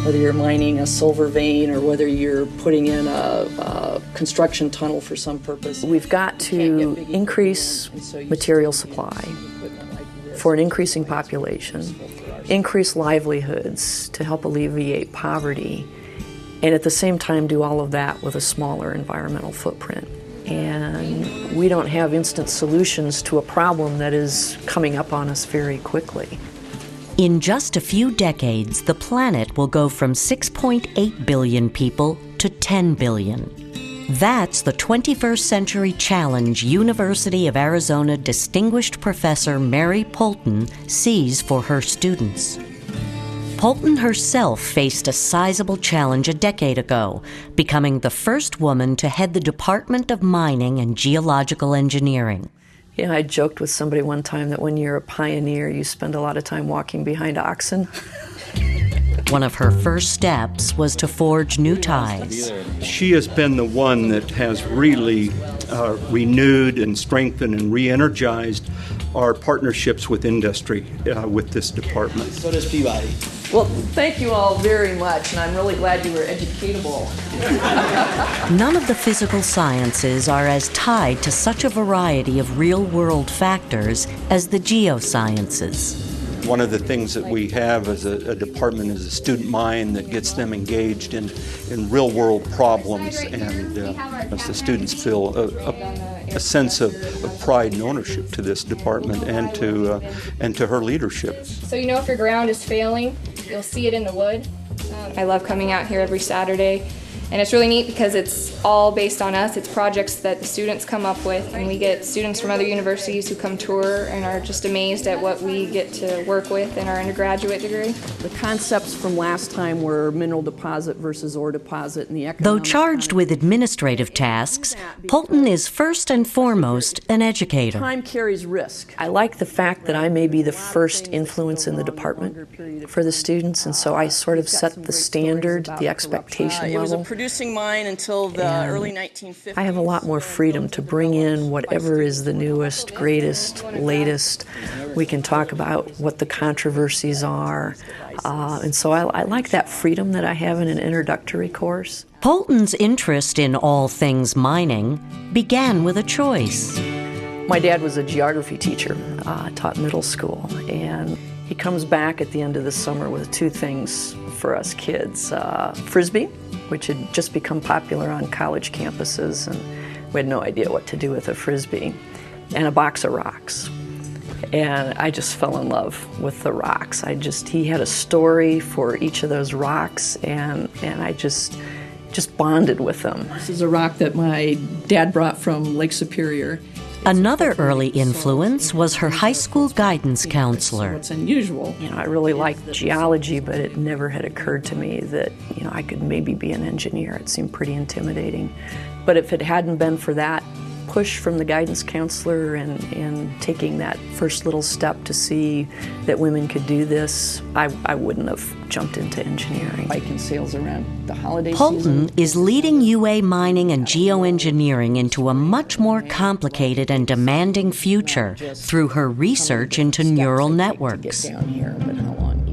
whether you're mining a silver vein or whether you're putting in a construction tunnel for some purpose. We've got to increase material supply for an increasing population, increase livelihoods to help alleviate poverty, and at the same time do all of that with a smaller environmental footprint. And we don't have instant solutions to a problem that is coming up on us very quickly. In just a few decades, the planet will go from 6.8 billion people to 10 billion. That's the 21st Century Challenge University of Arizona Distinguished Professor Mary Poulton sees for her students. Poulton herself faced a sizable challenge a decade ago, becoming the first woman to head the Department of Mining and Geological Engineering. Yeah, I joked with somebody one time that when you're a pioneer, you spend a lot of time walking behind oxen. One of her first steps was to forge new ties. She has been the one that has really renewed and strengthened and re-energized our partnerships with industry with this department. So does Peabody. Well, thank you all very much, and I'm really glad you were educatable. None of the physical sciences are as tied to such a variety of real-world factors as the geosciences. One of the things that we have as a department is a student mind that gets them engaged in real-world problems, and as the students feel a sense of pride and ownership to this department and to her leadership. So you know if your ground is failing, you'll see it in the wood. I love coming out here every Saturday. And it's really neat because it's all based on us. It's projects that the students come up with, and we get students from other universities who come tour and are just amazed at what we get to work with in our undergraduate degree. The concepts from last time were mineral deposit versus ore deposit and the economic. Though charged with administrative tasks, Poulton is first and foremost an educator. Time carries risk. I like the fact that I may be the first influence in the department for the students, and so I sort of set the standard, the expectation level. Producing mine until the early 1950s. I have a lot more freedom to bring in whatever is the newest, greatest, latest. We can talk about what the controversies are. And so I like that freedom that I have in an introductory course. Poulton's interest in all things mining began with a choice. My dad was a geography teacher, taught middle school, and he comes back at the end of the summer with two things for us kids. Frisbee, which had just become popular on college campuses, and we had no idea what to do with a Frisbee, and a box of rocks. And I just fell in love with the rocks. He had a story for each of those rocks, and I just bonded with them. This is a rock that my dad brought from Lake Superior. Another early influence was her high school guidance counselor. It's unusual. I really liked geology, but it never had occurred to me that, I could maybe be an engineer. It seemed pretty intimidating. But if it hadn't been for that push from the guidance counselor and taking that first little step to see that women could do this, I wouldn't have jumped into engineering. Biking sales around the holiday Poulton season. is leading UA mining and geoengineering into a much more complicated and demanding future through her research into neural networks.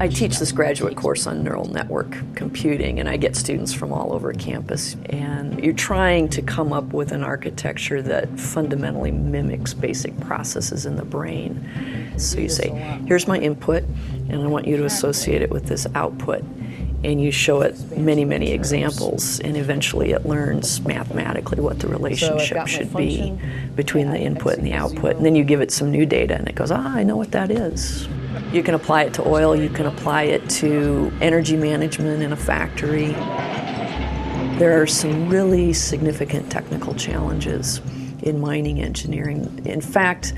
I teach this graduate course on neural network computing, and I get students from all over campus. And you're trying to come up with an architecture that fundamentally mimics basic processes in the brain. So you say, here's my input, and I want you to associate it with this output. And you show it many, many examples, and eventually it learns mathematically what the relationship should be between the input and the output. And then you give it some new data, and it goes, I know what that is. You can apply it to oil, you can apply it to energy management in a factory. There are some really significant technical challenges in mining engineering. In fact,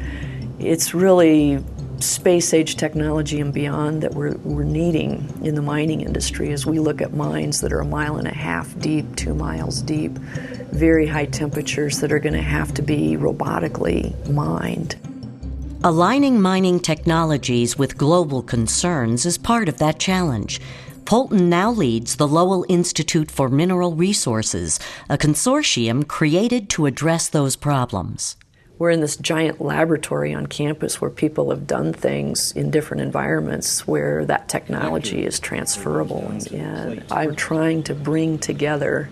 it's really space-age technology and beyond that we're needing in the mining industry as we look at mines that are 1.5 miles deep, 2 miles deep, very high temperatures that are going to have to be robotically mined. Aligning mining technologies with global concerns is part of that challenge. Poulton now leads the Lowell Institute for Mineral Resources, a consortium created to address those problems. We're in this giant laboratory on campus where people have done things in different environments where that technology is transferable. And I'm trying to bring together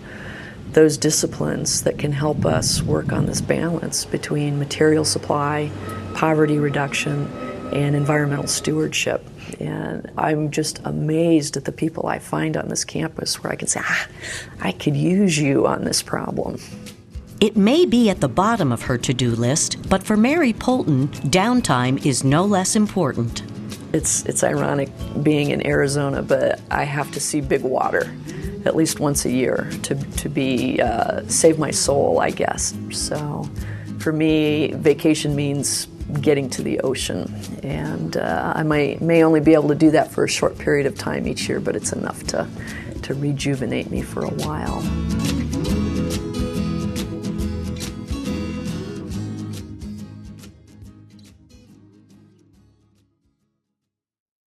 those disciplines that can help us work on this balance between material supply, poverty reduction, and environmental stewardship. And I'm just amazed at the people I find on this campus where I can say, I could use you on this problem. It may be at the bottom of her to-do list, but for Mary Poulton, downtime is no less important. It's ironic being in Arizona, but I have to see big water at least once a year to be save my soul, I guess. So for me, vacation means getting to the ocean, and I may only be able to do that for a short period of time each year, but it's enough to rejuvenate me for a while.